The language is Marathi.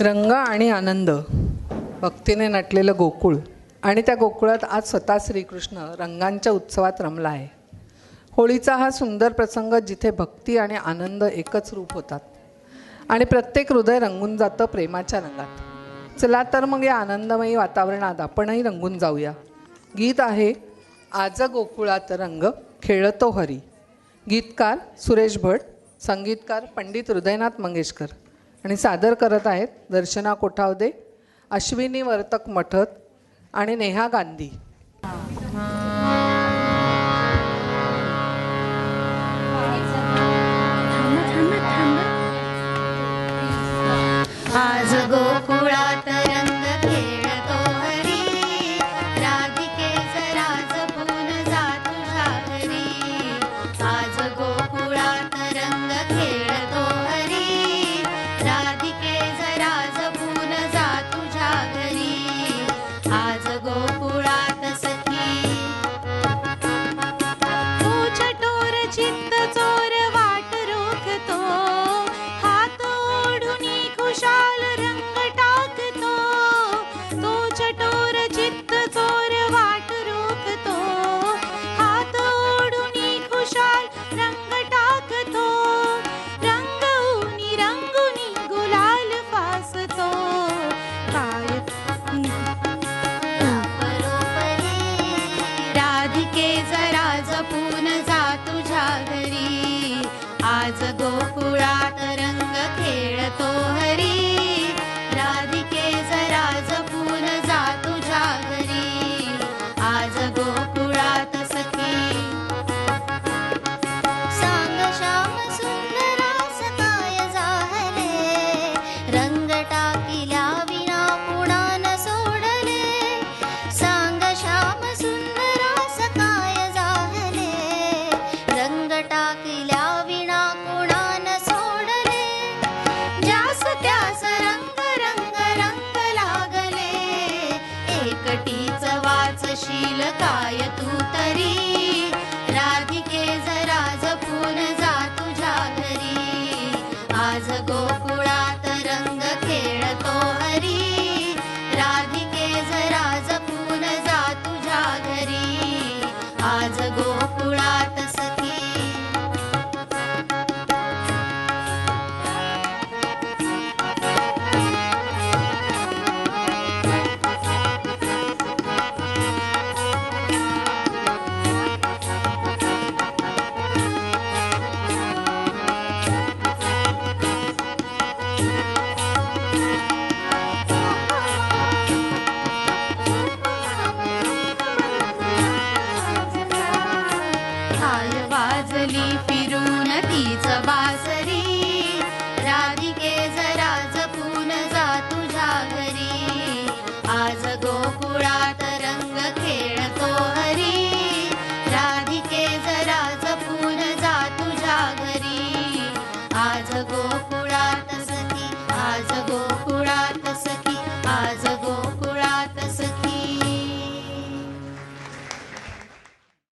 रंग आणि आनंद, भक्तीने नटलेलं गोकुळ आणि त्या गोकुळात आज स्वतः श्रीकृष्ण रंगांच्या उत्सवात रमला आहे. होळीचा हा सुंदर प्रसंग जिथे भक्ती आणि आनंद एकच रूप होतात आणि प्रत्येक हृदय रंगून जातं प्रेमाच्या रंगात. चला तर मग या आनंदमयी वातावरणात आपणही रंगून जाऊया. गीत आहे आज गोकुळात रंग खेळतो हरी. गीतकार सुरेश भट, संगीतकार पंडित हृदयनाथ मंगेशकर आणि सादर करत आहेत दर्शना कोठावदे, अश्विनी वर्तक मठत आणि नेहा गांधी. आज गोकुळात रंग खेळतो हरी, राधिकेचा राज जपून जा तुझ्या घरी. आज गोकुळात रंग खेळतो हरी, राधिकेचा राज जपून जा तुझ्या घरी. आज गोकुळात सखी तू चटोर चित्त चोर वाट रोखतो, हात ओढुनी खुशाल रंग टाकतो. तो चटोर चित्त चोर वाट रोखतो, हात ओढुनी खुशाल रंग टाकतो. रंगुनी रंगुनी गुलाल फासतो, काय राधिके जरा जपून जा तुझ्या घरी. आज गोकुळात रंग खेळतो हरी, राधिके जरा जपून जा तुझ्या घरी. आज गोकुळात सखी सांग श्याम सुंदरास काय झाले, रंग टाकिल्या विना पुणा न सोडले. सांग श्याम सुंदरास काय झाले, रंग टाकिल्या विना पुणा न सोडले. ज्यास त्यास रंग रंग रंग लागले, एकटीच वाचशील काय तू तरी. राधिके जरा जपून जा तुझ्या घरी. आज गोकुळात रंग खेळतो हरी, राधिके जरा जपून जा तुझ्या घरी. आज गोकुळात सखी थाय वाजली फिरून तीच बासरी, राधिके जरा जपून जा तुझ्या घरी. आज गोकुळात